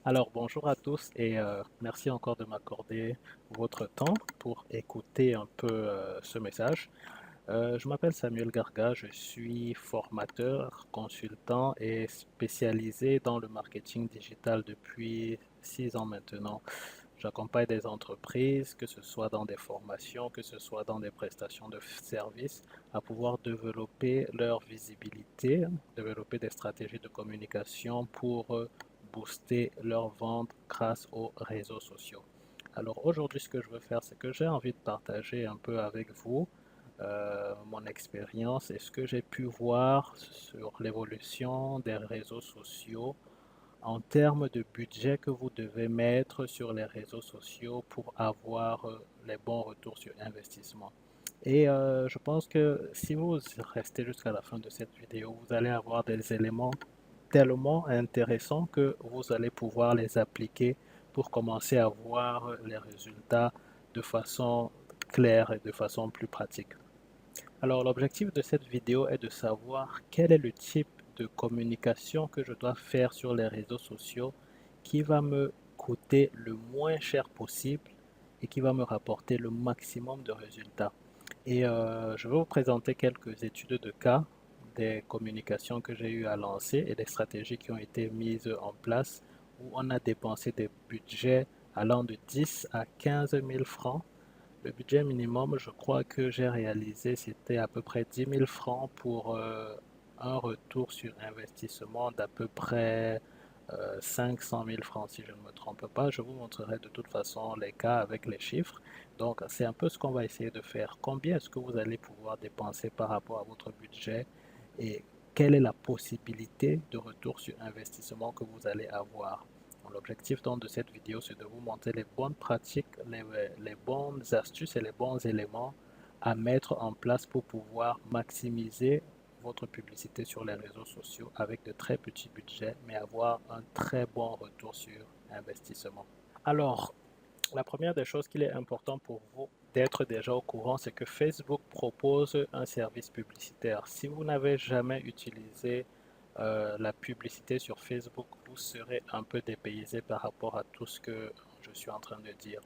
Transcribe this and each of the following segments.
Alors, bonjour à tous et merci encore de m'accorder votre temps pour écouter un peu ce message. Je m'appelle Samuel Garga, je suis formateur, consultant et spécialisé dans le marketing digital depuis 6 ans maintenant. J'accompagne des entreprises, que ce soit dans des formations, que ce soit dans des prestations de services, à pouvoir développer leur visibilité, développer des stratégies de communication pour booster leur vente grâce aux réseaux sociaux. Alors aujourd'hui, ce que je veux faire, c'est que j'ai envie de partager un peu avec vous mon expérience et ce que j'ai pu voir sur l'évolution des réseaux sociaux en termes de budget que vous devez mettre sur les réseaux sociaux pour avoir les bons retours sur investissement. Et je pense que si vous restez jusqu'à la fin de cette vidéo, vous allez avoir des éléments tellement intéressants que vous allez pouvoir les appliquer pour commencer à voir les résultats de façon claire et de façon plus pratique. Alors, l'objectif de cette vidéo est de savoir quel est le type de communication que je dois faire sur les réseaux sociaux qui va me coûter le moins cher possible et qui va me rapporter le maximum de résultats. Et je vais vous présenter quelques études de cas des communications que j'ai eu à lancer et des stratégies qui ont été mises en place où on a dépensé des budgets allant de 10 à 15 000 francs. Le budget minimum, je crois que j'ai réalisé, c'était à peu près 10 000 francs pour un retour sur investissement d'à peu près 500 000 francs, si je ne me trompe pas. Je vous montrerai de toute façon les cas avec les chiffres. Donc, c'est un peu ce qu'on va essayer de faire. Combien est-ce que vous allez pouvoir dépenser par rapport à votre budget et quelle est la possibilité de retour sur investissement que vous allez avoir? L'objectif donc de cette vidéo, c'est de vous montrer les bonnes pratiques, les bonnes astuces et les bons éléments à mettre en place pour pouvoir maximiser votre publicité sur les réseaux sociaux avec de très petits budgets, mais avoir un très bon retour sur investissement. Alors, la première des choses qu'il est important pour vous d'être déjà au courant, c'est que Facebook propose un service publicitaire. Si vous n'avez jamais utilisé la publicité sur Facebook, vous serez un peu dépaysé par rapport à tout ce que je suis en train de dire.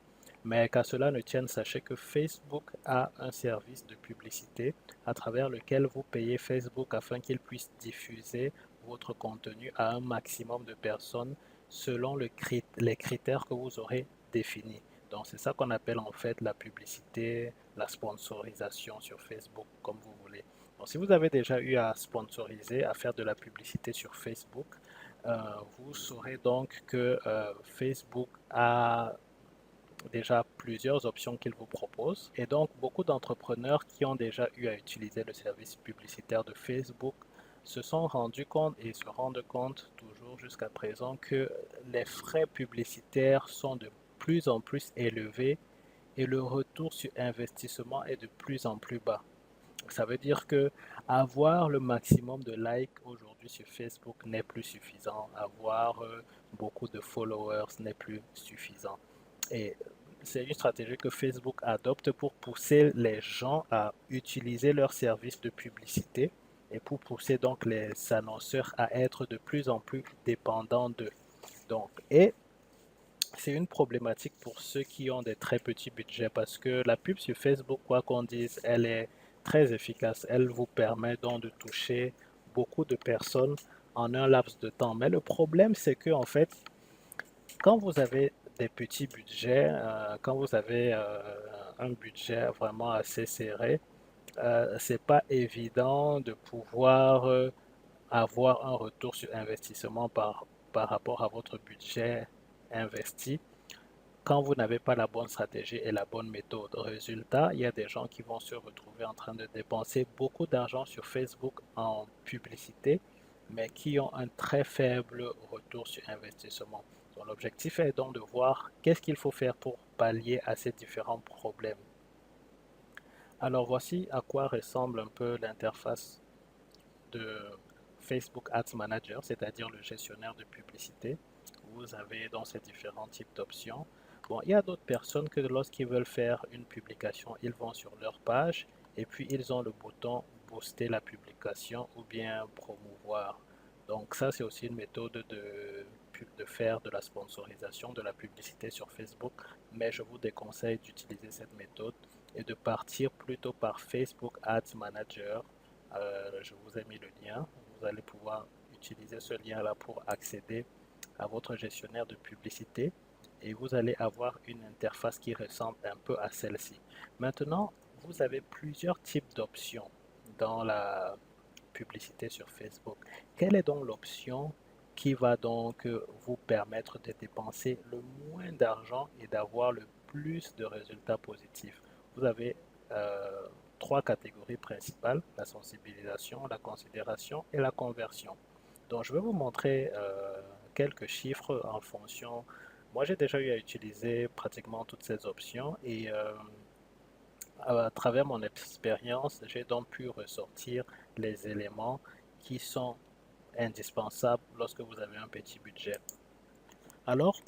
Mais qu'à cela ne tienne, sachez que Facebook a un service de publicité à travers lequel vous payez Facebook afin qu'il puisse diffuser votre contenu à un maximum de personnes selon les critères que vous aurez définis. Donc c'est ça qu'on appelle en fait la publicité, la sponsorisation sur Facebook, comme vous voulez. Donc, si vous avez déjà eu à sponsoriser, à faire de la publicité sur Facebook, euh, vous saurez donc que Facebook a déjà plusieurs options qu'il vous propose. Et donc, beaucoup d'entrepreneurs qui ont déjà eu à utiliser le service publicitaire de Facebook se sont rendus compte et se rendent compte toujours jusqu'à présent que les frais publicitaires sont de plus en plus élevés et le retour sur investissement est de plus en plus bas. Ça veut dire que avoir le maximum de likes aujourd'hui sur Facebook n'est plus suffisant. Avoir beaucoup de followers n'est plus suffisant. Et c'est une stratégie que Facebook adopte pour pousser les gens à utiliser leurs services de publicité et pour pousser donc les annonceurs à être de plus en plus dépendants d'eux. Donc, et c'est une problématique pour ceux qui ont des très petits budgets parce que la pub sur Facebook, quoi qu'on dise, elle est très efficace. Elle vous permet donc de toucher beaucoup de personnes en un laps de temps. Mais le problème, c'est que en fait, quand vous avez des petits budgets, quand vous avez un budget vraiment assez serré, c'est pas évident de pouvoir avoir un retour sur investissement par rapport à votre budget investi quand vous n'avez pas la bonne stratégie et la bonne méthode. Résultat, il y a des gens qui vont se retrouver en train de dépenser beaucoup d'argent sur Facebook en publicité, mais qui ont un très faible retour sur investissement. Donc, l'objectif est donc de voir qu'est-ce qu'il faut faire pour pallier à ces différents problèmes. Alors voici à quoi ressemble un peu l'interface de Facebook Ads Manager, c'est-à-dire le gestionnaire de publicité. Vous avez dans ces différents types d'options. Bon, il y a d'autres personnes que lorsqu'ils veulent faire une publication, ils vont sur leur page et puis ils ont le bouton booster la publication ou bien promouvoir. Donc ça, c'est aussi une méthode de faire de la sponsorisation, de la publicité sur Facebook, mais je vous déconseille d'utiliser cette méthode et de partir plutôt par Facebook Ads Manager. Je vous ai mis le lien. Vous allez pouvoir utiliser ce lien-là pour accéder à votre gestionnaire de publicité et vous allez avoir une interface qui ressemble un peu à celle-ci. Maintenant, vous avez plusieurs types d'options dans la publicité sur Facebook. Quelle est donc l'option qui va donc vous permettre de dépenser le moins d'argent et d'avoir le plus de résultats positifs? Vous avez euh, trois catégories principales: la sensibilisation, la considération et la conversion. Donc, je vais vous montrer quelques chiffres en fonction. Moi, j'ai déjà eu à utiliser pratiquement toutes ces options et à travers mon expérience, j'ai donc pu ressortir les éléments qui sont indispensables lorsque vous avez un petit budget. Alors,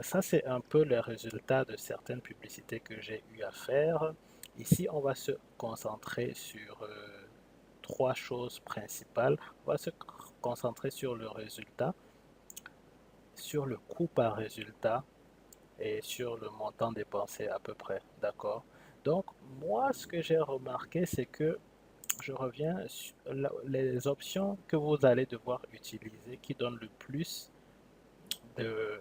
ça, c'est un peu le résultat de certaines publicités que j'ai eu à faire. Ici, on va se concentrer sur trois choses principales. On va se concentrer sur le résultat, sur le coût par résultat et sur le montant dépensé à peu près. D'accord? Donc, moi, ce que j'ai remarqué, c'est que je reviens sur les options que vous allez devoir utiliser qui donnent le plus de,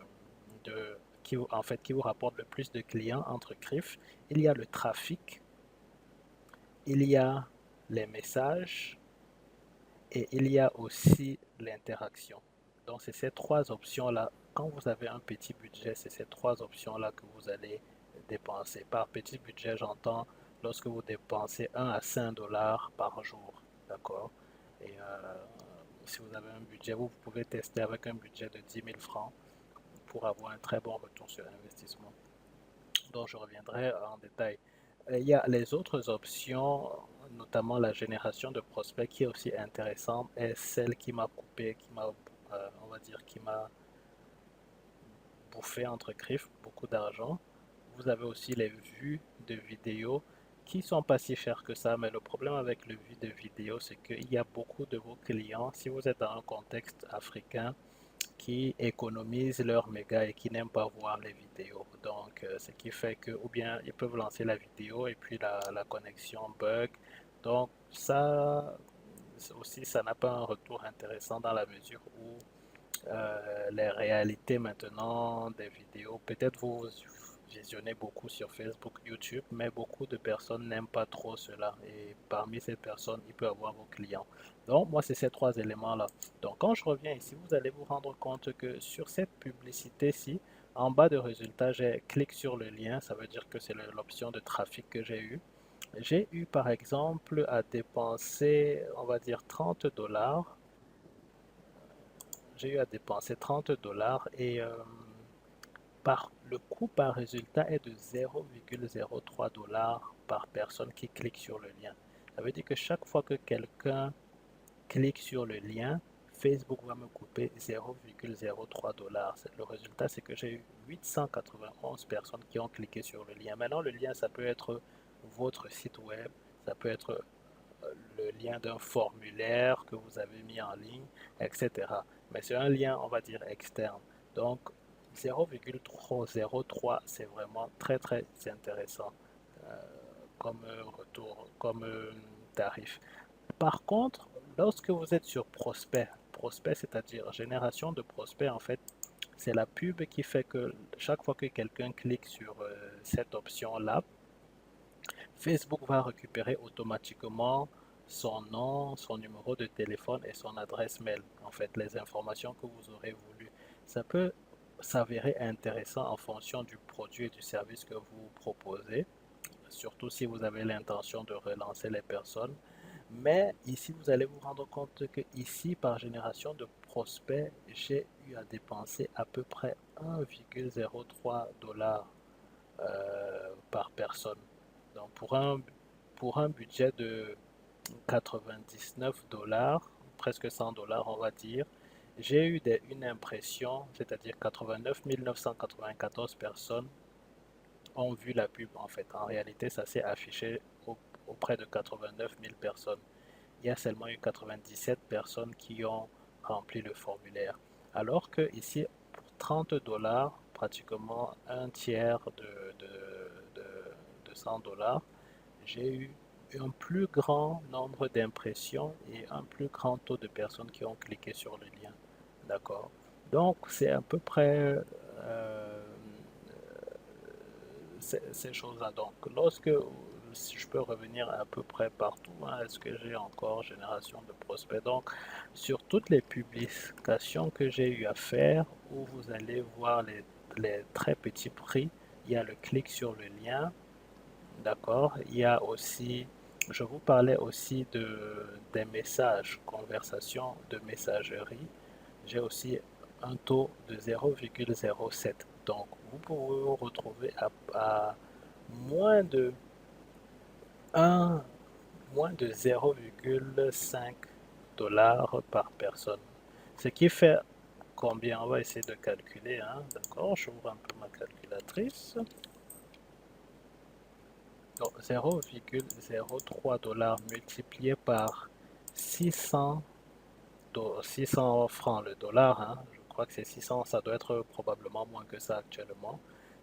qui vous rapporte le plus de clients entre griffes. Il y a le trafic, il y a les messages et il y a aussi l'interaction. Donc, c'est ces trois options-là. Quand vous avez un petit budget, c'est ces trois options-là que vous allez dépenser. Par petit budget, j'entends lorsque vous dépensez 1 à 5 dollars par jour. D'accord? Et si vous avez un budget, vous pouvez tester avec un budget de 10 000 francs pour avoir un très bon retour sur investissement. Donc, je reviendrai en détail. Il y a les autres options, notamment la génération de prospects qui est aussi intéressante et celle qui m'a coupé, on va dire, qui m'a bouffé entre griffes beaucoup d'argent. Vous avez aussi les vues de vidéos qui sont pas si chères que ça, mais le problème avec le vue de vidéo, c'est qu'il y a beaucoup de vos clients, si vous êtes dans un contexte africain, qui économisent leurs mégas et qui n'aiment pas voir les vidéos. Donc, ce qui fait que, ou bien ils peuvent lancer la vidéo et puis la connexion bug. Donc, ça aussi, ça n'a pas un retour intéressant dans la mesure où les réalités maintenant des vidéos, peut-être vous visionnez beaucoup sur Facebook, YouTube, mais beaucoup de personnes n'aiment pas trop cela. Et parmi ces personnes, il peut y avoir vos clients. Donc, moi, c'est ces trois éléments-là. Donc, quand je reviens ici, vous allez vous rendre compte que sur cette publicité-ci, en bas de résultats, j'ai cliqué sur le lien. Ça veut dire que c'est l'option de trafic que j'ai eu. J'ai eu, par exemple, à dépenser, on va dire, 30 dollars. J'ai eu à dépenser 30 dollars et le coût par résultat est de 0,03 dollars par personne qui clique sur le lien. Ça veut dire que chaque fois que quelqu'un clique sur le lien, Facebook va me couper 0,03 dollars. Le résultat, c'est que j'ai eu 891 personnes qui ont cliqué sur le lien. Maintenant, le lien, ça peut être votre site web, ça peut être le lien d'un formulaire que vous avez mis en ligne, etc. Mais c'est un lien, on va dire, externe. Donc, 0,03, c'est vraiment très, très intéressant euh, comme retour, comme tarif. Par contre, lorsque vous êtes sur prospect, c'est-à-dire génération de prospects, en fait, c'est la pub qui fait que chaque fois que quelqu'un clique sur cette option-là, Facebook va récupérer automatiquement son nom, son numéro de téléphone et son adresse mail. En fait, les informations que vous aurez voulu. Ça peut s'avérer intéressant en fonction du produit et du service que vous proposez, surtout si vous avez l'intention de relancer les personnes. Mais ici, vous allez vous rendre compte que ici, par génération de prospects, j'ai eu à dépenser à peu près 1,03 dollars par personne. Donc pour un budget de 99 dollars, presque 100 dollars on va dire, j'ai eu une impression, c'est-à-dire 89 994 personnes ont vu la pub en fait. En réalité, ça s'est affiché auprès de 89 000 personnes. Il y a seulement eu 97 personnes qui ont rempli le formulaire. Alors que ici, pour 30 dollars, pratiquement un tiers de 100 dollars, j'ai eu un plus grand nombre d'impressions et un plus grand taux de personnes qui ont cliqué sur le lien. D'accord? Donc, c'est à peu près ces choses-là. Donc, si je peux revenir à peu près partout, hein, est-ce que j'ai encore génération de prospects? Donc, sur toutes les publications que j'ai eu à faire, où vous allez voir les très petits prix, il y a le clic sur le lien, d'accord? Il y a aussi, je vous parlais aussi des messages, conversations de messagerie. J'ai aussi un taux de 0,07. Donc, vous pouvez vous retrouver à moins de 1, moins de 0,5 dollars par personne. Ce qui fait combien? On va essayer de calculer, hein. D'accord, j'ouvre un peu ma calculatrice. Donc, 0,03 dollars multiplié par 600, 600 francs le dollar, hein. Je crois que c'est 600, ça doit être probablement moins que ça actuellement.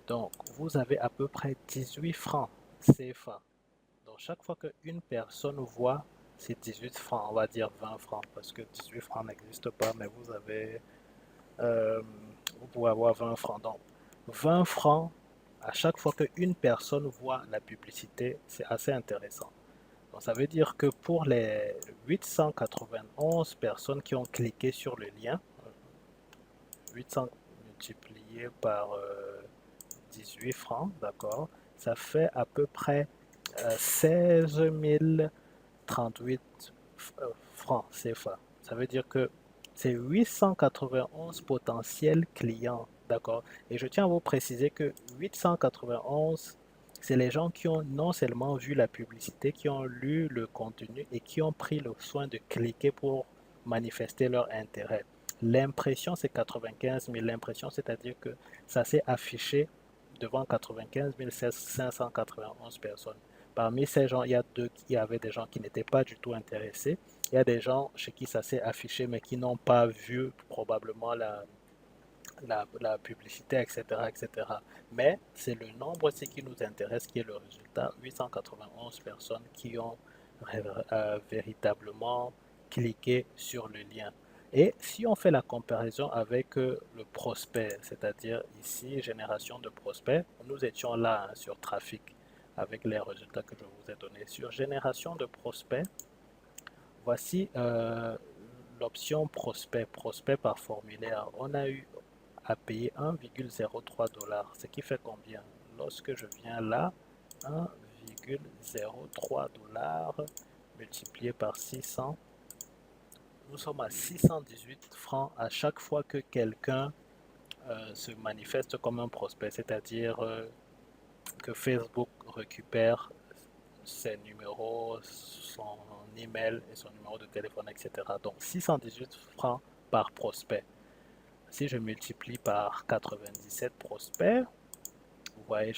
Donc, vous avez à peu près 18 francs CFA. Donc, chaque fois qu'une personne voit ces 18 francs, on va dire 20 francs, parce que 18 francs n'existe pas, mais euh, vous pouvez avoir 20 francs. Donc, 20 francs à chaque fois qu'une personne voit la publicité, c'est assez intéressant. Donc, ça veut dire que pour les 891 personnes qui ont cliqué sur le lien, 800 multiplié par 18 francs, d'accord, ça fait à peu près 16 038 francs CFA. Ça veut dire que c'est 891 potentiels clients, d'accord. Et je tiens à vous préciser que 891, c'est les gens qui ont non seulement vu la publicité, qui ont lu le contenu et qui ont pris le soin de cliquer pour manifester leur intérêt. L'impression, c'est 95 000. L'impression, c'est-à-dire que ça s'est affiché devant 95 591 personnes. Parmi ces gens, il y avait des gens qui n'étaient pas du tout intéressés. Il y a des gens chez qui ça s'est affiché, mais qui n'ont pas vu probablement la publicité, etc., etc. Mais c'est le nombre aussi qui nous intéresse, qui est le résultat. 891 personnes qui ont véritablement cliqué sur le lien. Et si on fait la comparaison avec le prospect, c'est-à-dire ici, génération de prospects, nous étions là, hein, sur trafic avec les résultats que je vous ai donnés. Sur génération de prospects, voici l'option prospect, prospect par formulaire. On a eu à payer 1,03 dollars, ce qui fait combien? Lorsque je viens là, 1,03 dollars multiplié par 600, nous sommes à 618 francs à chaque fois que quelqu'un se manifeste comme un prospect, c'est-à-dire que Facebook récupère ses numéros, son email et son numéro de téléphone, etc. Donc 618 francs par prospect. Si je multiplie par 97 prospects, vous voyez,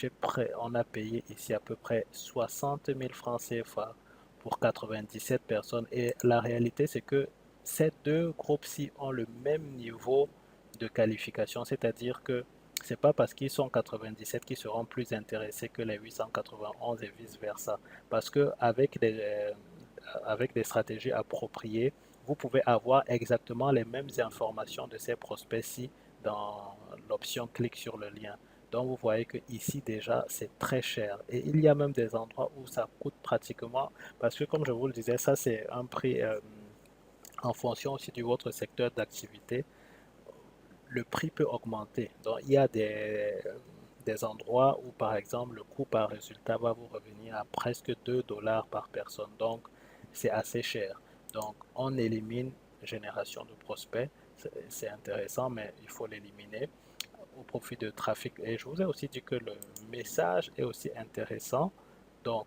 on a payé ici à peu près 60 000 francs CFA pour 97 personnes. Et la réalité, c'est que ces deux groupes-ci ont le même niveau de qualification, c'est-à-dire que c'est pas parce qu'ils sont 97 qu'ils seront plus intéressés que les 891 et vice-versa. Parce que avec des stratégies appropriées, vous pouvez avoir exactement les mêmes informations de ces prospects-ci dans l'option clic sur le lien. Donc vous voyez que ici déjà c'est très cher et il y a même des endroits où ça coûte pratiquement, parce que comme je vous le disais, ça c'est un prix en fonction aussi de votre secteur d'activité, le prix peut augmenter. Donc il y a des endroits où par exemple le coût par résultat va vous revenir à presque 2 dollars par personne. Donc c'est assez cher. Donc on élimine génération de prospects. C'est intéressant, mais il faut l'éliminer au profit de trafic. Et je vous ai aussi dit que le message est aussi intéressant. Donc,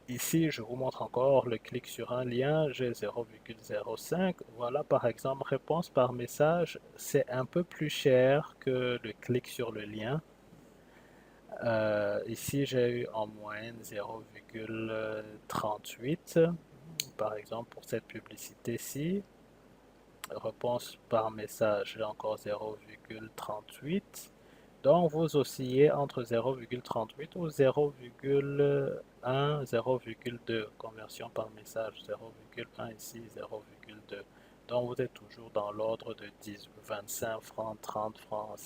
ici, je vous montre encore le clic sur un lien, j'ai 0,05. Voilà, par exemple, réponse par message, c'est un peu plus cher que le clic sur le lien. Ici, j'ai eu en moyenne 0,38, par exemple, pour cette publicité-ci. réponse par message, j'ai encore 0,38. Donc, vous oscillez entre 0,38 ou 0,1, 0,2. Conversion par message, 0,1 ici, 0,2. Donc, vous êtes toujours dans l'ordre de 10, 25 francs, 30 francs,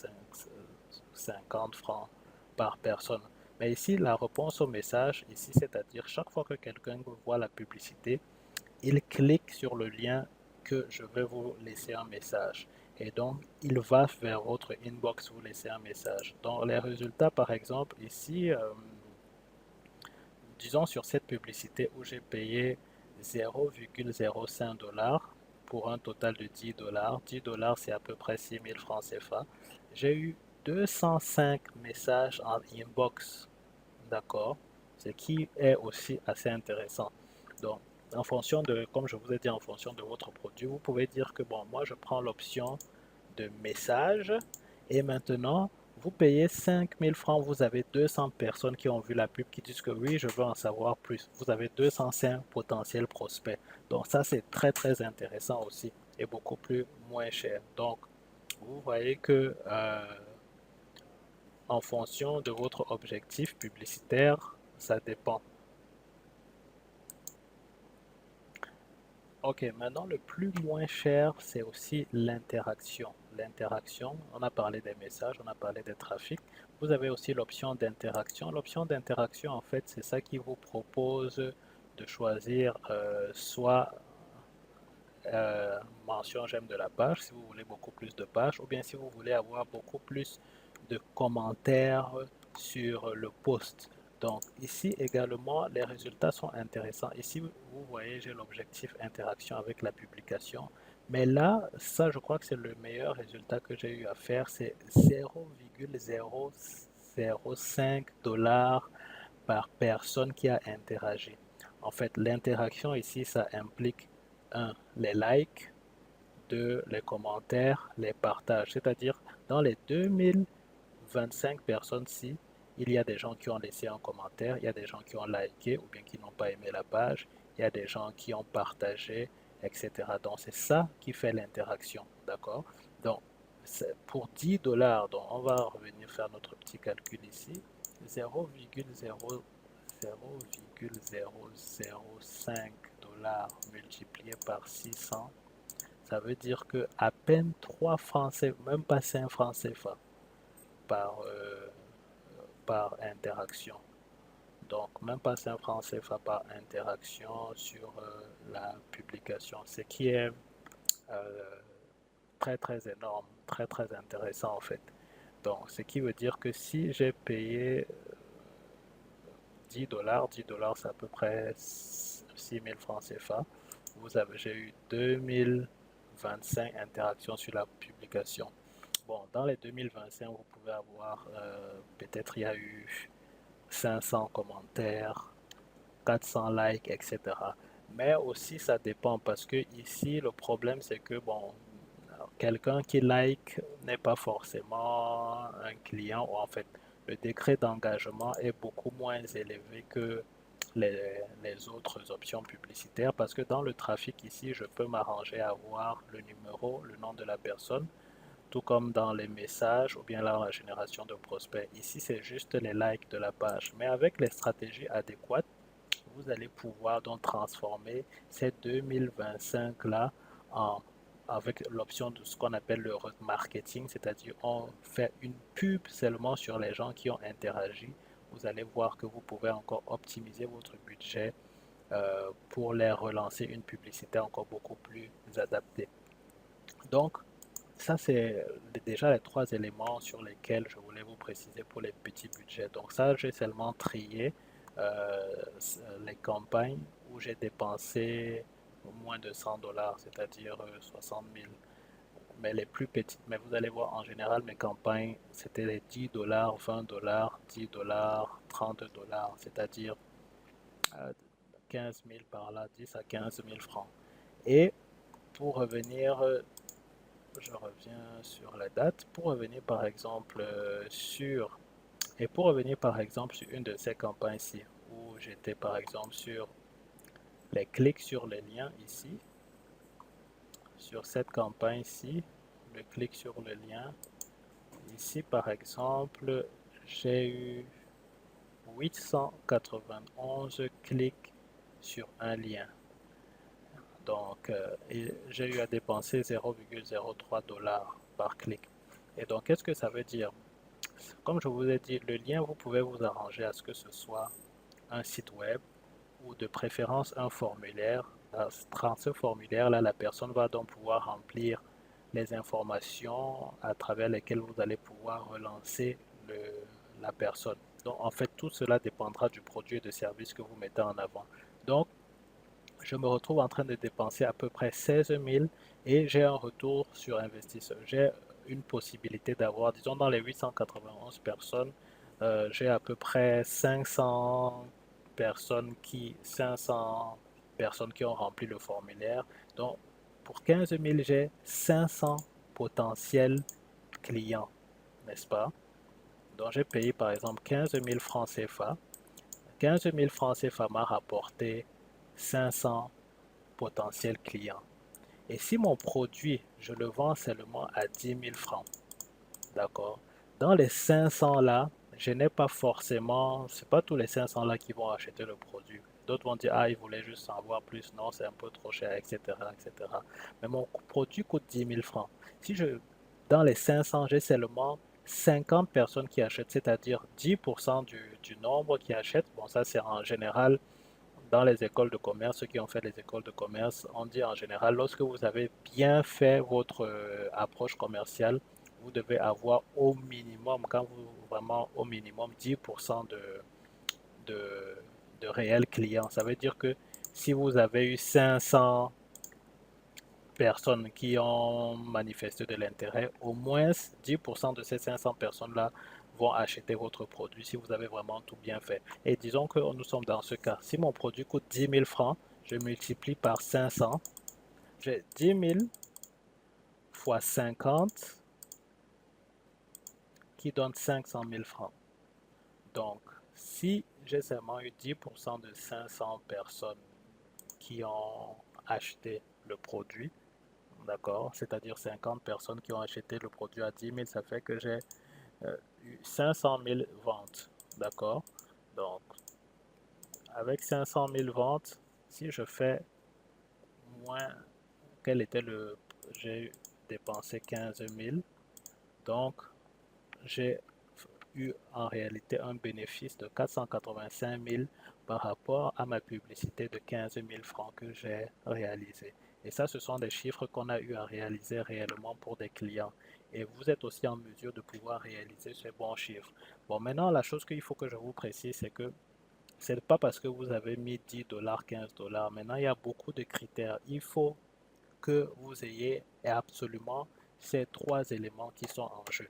50 francs par personne. Mais ici, la réponse au message, ici, c'est-à-dire chaque fois que quelqu'un voit la publicité, il clique sur le lien que je vais vous laisser un message. Et donc, il va vers votre inbox vous laisser un message. Donc, les résultats, par exemple, ici, disons sur cette publicité où j'ai payé 0,05 dollars pour un total de 10 dollars. 10 dollars, c'est à peu près 6 000 francs CFA. J'ai eu 205 messages en inbox, d'accord? Ce qui est aussi assez intéressant. Donc, en fonction de, comme je vous ai dit, en fonction de votre produit, vous pouvez dire que, bon, moi, je prends l'option de message et maintenant, vous payez 5 000 francs, vous avez 200 personnes qui ont vu la pub qui disent que oui, je veux en savoir plus. Vous avez 205 potentiels prospects. Donc ça, c'est très, très intéressant aussi et beaucoup plus moins cher. Donc, vous voyez que en fonction de votre objectif publicitaire, ça dépend. Ok, maintenant le plus moins cher, c'est aussi l'interaction. L'interaction, on a parlé des messages, on a parlé des trafics. Vous avez aussi l'option d'interaction. L'option d'interaction, en fait, c'est ça qui vous propose de choisir soit mention j'aime de la page, si vous voulez beaucoup plus de pages, ou bien si vous voulez avoir beaucoup plus de commentaires sur le post. Donc ici également, les résultats sont intéressants. Ici, vous voyez, j'ai l'objectif interaction avec la publication. Mais là, ça, je crois que c'est le meilleur résultat que j'ai eu à faire. C'est 0,005 dollars par personne qui a interagi. En fait, l'interaction ici, ça implique un, les likes, 2, les commentaires, les partages. C'est-à-dire, dans les 2025 personnes-ci, il y a des gens qui ont laissé un commentaire, il y a des gens qui ont liké ou bien qui n'ont pas aimé la page, il y a des gens qui ont partagé, etc. Donc, c'est ça qui fait l'interaction. D'accord? Donc, pour 10 dollars, donc on va revenir faire notre petit calcul ici. 0,005 dollars multiplié par 600, ça veut dire que à peine 3 francs, même pas 5 francs CFA par, par interaction. Donc, même pas 5 francs CFA par interaction sur la publication, ce qui est euh, très très énorme, très très intéressant en fait. Donc, ce qui veut dire que si j'ai payé 10 dollars, 10 dollars c'est à peu près 6 000 francs CFA, j'ai eu 2025 interactions sur la publication. Bon, dans les 2025, vous pouvez avoir, peut-être il y a eu 500 commentaires, 400 likes, etc. Mais aussi, ça dépend parce que ici, le problème, c'est que, bon, quelqu'un qui like n'est pas forcément un client, ou en fait, le degré d'engagement est beaucoup moins élevé que les autres options publicitaires parce que dans le trafic ici, je peux m'arranger à avoir le numéro, le nom de la personne, tout comme dans les messages ou bien là, la génération de prospects. Ici, c'est juste les likes de la page. Mais avec les stratégies adéquates, vous allez pouvoir donc transformer ces 2025 là en, avec l'option de ce qu'on appelle le remarketing, c'est-à-dire on fait une pub seulement sur les gens qui ont interagi. Vous allez voir que vous pouvez encore optimiser votre budget pour les relancer une publicité encore beaucoup plus adaptée. Donc, ça, c'est déjà les trois éléments sur lesquels je voulais vous préciser pour les petits budgets. Donc ça, j'ai seulement trié les campagnes où j'ai dépensé moins de 100 dollars, c'est-à-dire 60 000. Mais les plus petites, mais vous allez voir, en général, mes campagnes, c'était les 10 dollars, 20 dollars, 10 dollars, 30 dollars, c'est-à-dire 15 000 par là, 10 à 15 000 francs. Et pour revenir je reviens sur la date pour revenir par exemple pour revenir par exemple sur une de ces campagnes-ci où j'étais par exemple sur les clics sur les liens ici sur cette campagne-ci, je clique sur le lien. Ici, par exemple, j'ai eu 891 clics sur un lien. Donc, j'ai eu à dépenser 0,03 dollars par clic. Et donc, qu'est-ce que ça veut dire? Comme je vous ai dit, le lien, vous pouvez vous arranger à ce que ce soit un site web ou de préférence un formulaire. Dans ce formulaire-là, la personne va donc pouvoir remplir les informations à travers lesquelles vous allez pouvoir relancer la personne. Donc, en fait, tout cela dépendra du produit et du service que vous mettez en avant. Donc, je me retrouve en train de dépenser à peu près 16 000 et j'ai un retour sur investisseur. J'ai une possibilité d'avoir, disons, dans les 891 personnes, j'ai à peu près 500 personnes qui ont rempli le formulaire. Donc, pour 15 000, j'ai 500 potentiels clients, n'est-ce pas? Donc, j'ai payé par exemple 15 000 francs CFA. 15 000 francs CFA m'a rapporté 500 potentiels clients. Et si mon produit, je le vends seulement à 10 000 francs, d'accord? Dans les 500 là, je n'ai pas forcément, c'est pas tous les 500 là qui vont acheter le produit. D'autres vont dire, ah, ils voulaient juste en voir plus, non, c'est un peu trop cher, etc., etc. Mais mon produit coûte 10 000 francs. Si je, dans les 500, j'ai seulement 50 personnes qui achètent, c'est-à-dire 10% du nombre qui achètent. Bon, ça, c'est en général dans les écoles de commerce, ceux qui ont fait les écoles de commerce, on dit en général, lorsque vous avez bien fait votre approche commerciale, vous devez avoir au minimum, quand vous vraiment au minimum 10% de, de réels clients. Ça veut dire que si vous avez eu 500 personnes qui ont manifesté de l'intérêt, au moins 10% de ces 500 personnes-là vont acheter votre produit si vous avez vraiment tout bien fait. Et disons que nous sommes dans ce cas. Si mon produit coûte 10 000 francs, je multiplie par 500. J'ai 10 000 fois 50 qui donne 500 000 francs. Donc, si j'ai seulement eu 10% de 500 personnes qui ont acheté le produit, d'accord, c'est-à-dire 50 personnes qui ont acheté le produit à 10 000, ça fait que j'ai eu 500 000 ventes, d'accord. Donc, avec 500 000 ventes, si je fais moins, quel était le, j'ai dépensé 15 000, donc j'ai eu en réalité un bénéfice de 485 000 par rapport à ma publicité de 15 000 francs que j'ai réalisé. Et ça, ce sont des chiffres qu'on a eu à réaliser réellement pour des clients. Et vous êtes aussi en mesure de pouvoir réaliser ces bons chiffres. Bon, maintenant, la chose qu'il faut que je vous précise, c'est que c'est pas parce que vous avez mis 10 dollars, 15 dollars. Maintenant, il y a beaucoup de critères. Il faut que vous ayez absolument ces trois éléments qui sont en jeu.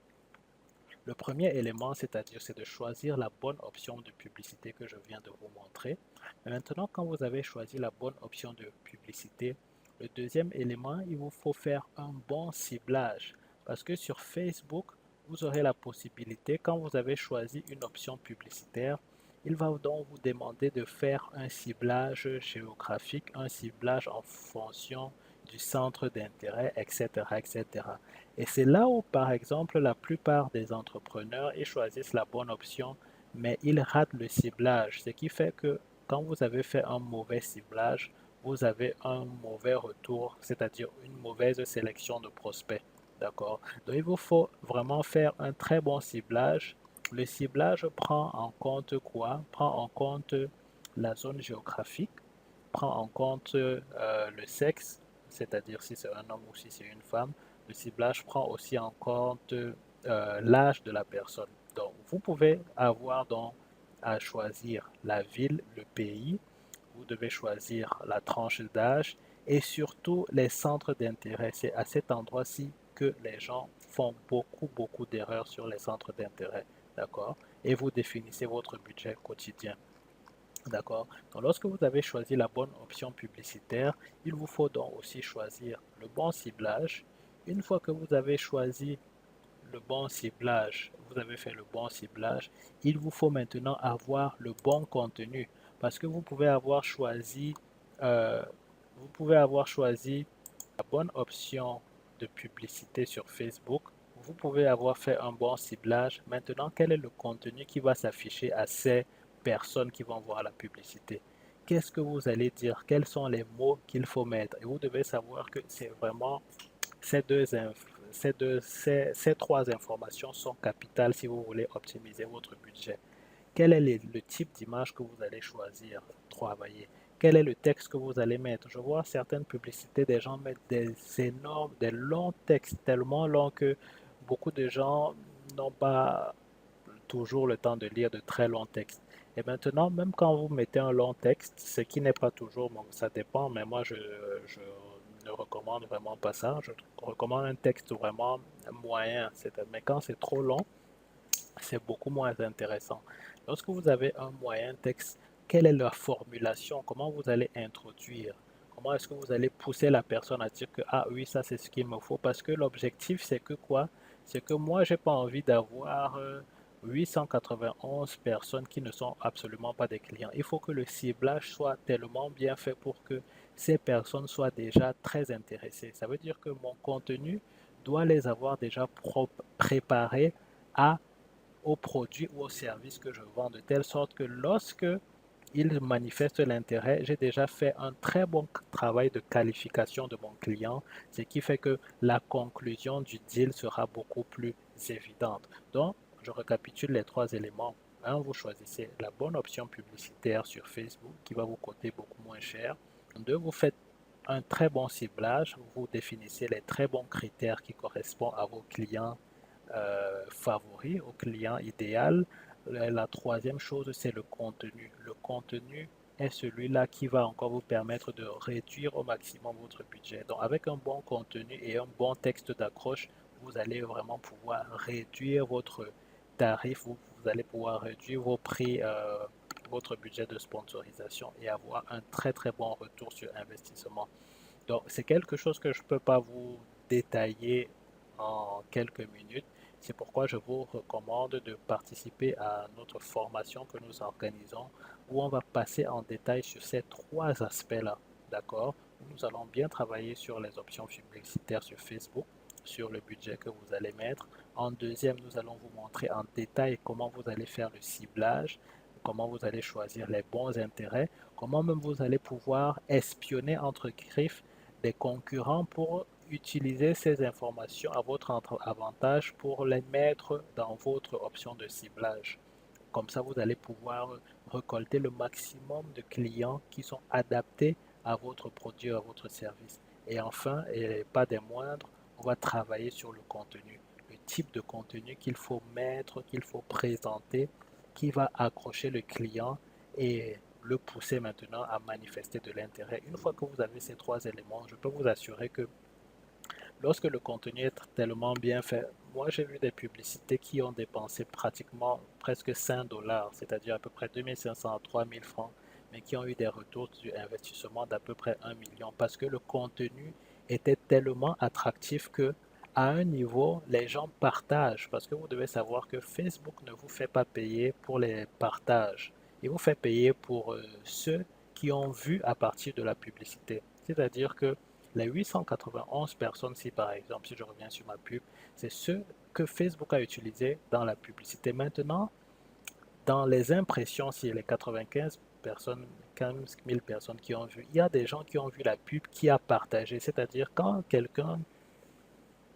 Le premier élément, c'est-à-dire, c'est de choisir la bonne option de publicité que je viens de vous montrer. Mais maintenant, quand vous avez choisi la bonne option de publicité, le deuxième élément, il vous faut faire un bon ciblage. Parce que sur Facebook, vous aurez la possibilité, quand vous avez choisi une option publicitaire, il va donc vous demander de faire un ciblage géographique, un ciblage en fonction du centre d'intérêt, etc., etc. Et c'est là où, par exemple, la plupart des entrepreneurs, ils choisissent la bonne option, mais ils ratent le ciblage. Ce qui fait que quand vous avez fait un mauvais ciblage, vous avez un mauvais retour, c'est-à-dire une mauvaise sélection de prospects. D'accord? Donc, il vous faut vraiment faire un très bon ciblage. Le ciblage prend en compte quoi? Prend en compte la zone géographique, prend en compte le sexe, c'est-à-dire si c'est un homme ou si c'est une femme. Le ciblage prend aussi en compte l'âge de la personne. Donc, vous pouvez avoir donc à choisir la ville, le pays, vous devez choisir la tranche d'âge et surtout les centres d'intérêt. C'est à cet endroit-ci que les gens font beaucoup d'erreurs sur les centres d'intérêt. D'accord? Et vous définissez votre budget quotidien. D'accord? Donc, lorsque vous avez choisi la bonne option publicitaire, il vous faut donc aussi choisir le bon ciblage. Une fois que vous avez choisi le bon ciblage, vous avez fait le bon ciblage, il vous faut maintenant avoir le bon contenu parce que euh, vous pouvez avoir choisi la bonne option de publicité sur Facebook, vous pouvez avoir fait un bon ciblage. Maintenant, quel est le contenu qui va s'afficher à ces personnes qui vont voir la publicité? Qu'est-ce que vous allez dire? Quels sont les mots qu'il faut mettre? Et vous devez savoir que c'est vraiment ces ces trois informations sont capitales si vous voulez optimiser votre budget. Quel est le type d'image que vous allez choisir, travailler? Quel est le texte que vous allez mettre? Je vois certaines publicités, des gens mettent des énormes, des longs textes tellement longs que beaucoup de gens n'ont pas toujours le temps de lire de très longs textes. Et maintenant, même quand vous mettez un long texte, ce qui n'est pas toujours, bon, ça dépend, mais moi je ne recommande vraiment pas ça. Je recommande un texte vraiment moyen. Mais quand c'est trop long, c'est beaucoup moins intéressant. Lorsque vous avez un moyen texte, quelle est la formulation? Comment vous allez introduire? Comment est-ce que vous allez pousser la personne à dire que, ah oui, ça c'est ce qu'il me faut? Parce que l'objectif, c'est que quoi? C'est que moi, j'ai pas envie d'avoir 891 personnes qui ne sont absolument pas des clients. Il faut que le ciblage soit tellement bien fait pour que ces personnes soient déjà très intéressées. Ça veut dire que mon contenu doit les avoir déjà préparés à aux produits ou aux services que je vends, de telle sorte que lorsque ils manifestent l'intérêt, j'ai déjà fait un très bon travail de qualification de mon client, ce qui fait que la conclusion du deal sera beaucoup plus évidente. Donc, je récapitule les trois éléments. Un, vous choisissez la bonne option publicitaire sur Facebook qui va vous coûter beaucoup moins cher. Deux, vous faites un très bon ciblage, vous définissez les très bons critères qui correspondent à vos clients favori, au client idéal. La troisième chose, c'est le contenu. Le contenu est celui-là qui va encore vous permettre de réduire au maximum votre budget. Donc, avec un bon contenu et un bon texte d'accroche, vous allez vraiment pouvoir réduire votre tarif, vous allez pouvoir réduire vos prix, votre budget de sponsorisation et avoir un très très bon retour sur investissement. Donc, c'est quelque chose que je ne peux pas vous détailler en quelques minutes. C'est pourquoi je vous recommande de participer à notre formation que nous organisons où on va passer en détail sur ces trois aspects-là. D'accord? Nous allons bien travailler sur les options publicitaires sur Facebook, sur le budget que vous allez mettre. En deuxième, nous allons vous montrer en détail comment vous allez faire le ciblage, comment vous allez choisir les bons intérêts, comment même vous allez pouvoir espionner entre griffes des concurrents pour utiliser ces informations à votre avantage pour les mettre dans votre option de ciblage. Comme ça, vous allez pouvoir récolter le maximum de clients qui sont adaptés à votre produit, à votre service. Et enfin, et pas des moindres, on va travailler sur le contenu, le type de contenu qu'il faut mettre, qu'il faut présenter, qui va accrocher le client et le pousser maintenant à manifester de l'intérêt. Une fois que vous avez ces trois éléments, je peux vous assurer que lorsque le contenu est tellement bien fait, moi j'ai vu des publicités qui ont dépensé pratiquement presque 5 dollars, c'est-à-dire à peu près 2500 à 3000 francs, mais qui ont eu des retours du investissement d'à peu près 1 million parce que le contenu était tellement attractif que à un niveau, les gens partagent parce que vous devez savoir que Facebook ne vous fait pas payer pour les partages. Il vous fait payer pour ceux qui ont vu à partir de la publicité. C'est-à-dire que les 891 personnes, si par exemple, si je reviens sur ma pub, c'est ceux que Facebook a utilisés dans la publicité. Maintenant, dans les impressions, si les 95 personnes, 15 000 personnes qui ont vu, il y a des gens qui ont vu la pub, qui a partagé. C'est-à-dire quand quelqu'un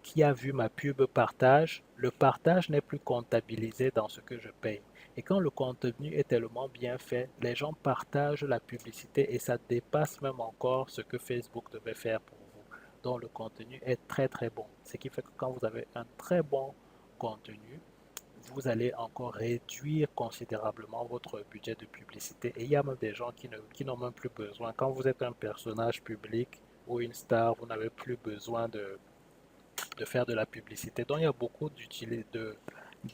qui a vu ma pub partage, le partage n'est plus comptabilisé dans ce que je paye. Et quand le contenu est tellement bien fait, les gens partagent la publicité et ça dépasse même encore ce que Facebook devait faire pour vous. Donc le contenu est très très bon. Ce qui fait que quand vous avez un très bon contenu, vous allez encore réduire considérablement votre budget de publicité. Et il y a même des gens qui n'ont même plus besoin. Quand vous êtes un personnage public ou une star, vous n'avez plus besoin de faire de la publicité. Donc, il y a beaucoup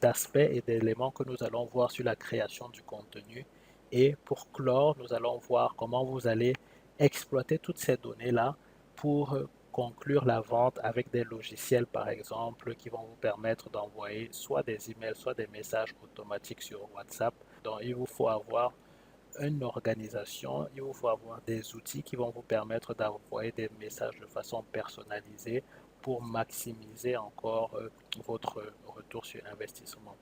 d'aspects et d'éléments que nous allons voir sur la création du contenu. Et pour clore, nous allons voir comment vous allez exploiter toutes ces données-là pour conclure la vente avec des logiciels, par exemple, qui vont vous permettre d'envoyer soit des emails, soit des messages automatiques sur WhatsApp. Donc, il vous faut avoir une organisation, il vous faut avoir des outils qui vont vous permettre d'envoyer des messages de façon personnalisée pour maximiser encore votre retour sur investissement.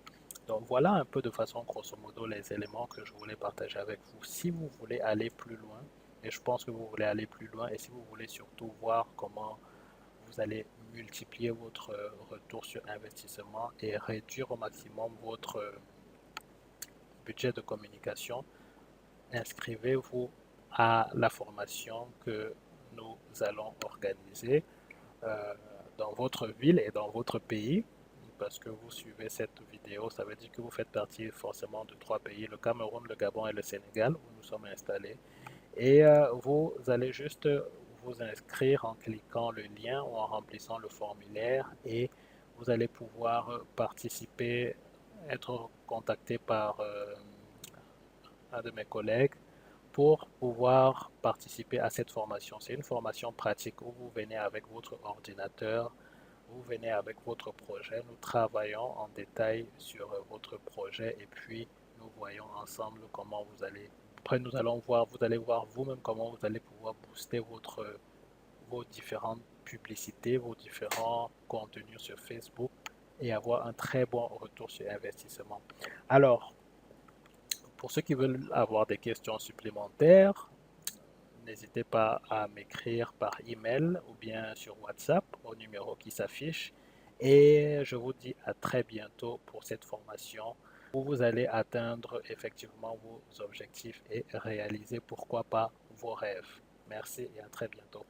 Donc voilà un peu de façon grosso modo les éléments que je voulais partager avec vous. Si vous voulez aller plus loin, et je pense que vous voulez aller plus loin, et si vous voulez surtout voir comment vous allez multiplier votre retour sur investissement et réduire au maximum votre budget de communication, inscrivez-vous à la formation que nous allons organiser euh, dans votre ville et dans votre pays. Parce que vous suivez cette vidéo, ça veut dire que vous faites partie forcément de trois pays, le Cameroun, le Gabon et le Sénégal, où nous sommes installés. Et vous allez juste vous inscrire en cliquant le lien ou en remplissant le formulaire et vous allez pouvoir participer, être contacté par un de mes collègues pour pouvoir participer à cette formation. C'est une formation pratique où vous venez avec votre ordinateur, vous venez avec votre projet, nous travaillons en détail sur votre projet et puis nous voyons ensemble comment vous allez. Après, nous allons voir, vous allez voir vous-même comment vous allez pouvoir booster vos différentes publicités, vos différents contenus sur Facebook et avoir un très bon retour sur investissement. Alors, pour ceux qui veulent avoir des questions supplémentaires, n'hésitez pas à m'écrire par email ou bien sur WhatsApp au numéro qui s'affiche. Et je vous dis à très bientôt pour cette formation où vous allez atteindre effectivement vos objectifs et réaliser pourquoi pas vos rêves. Merci et à très bientôt.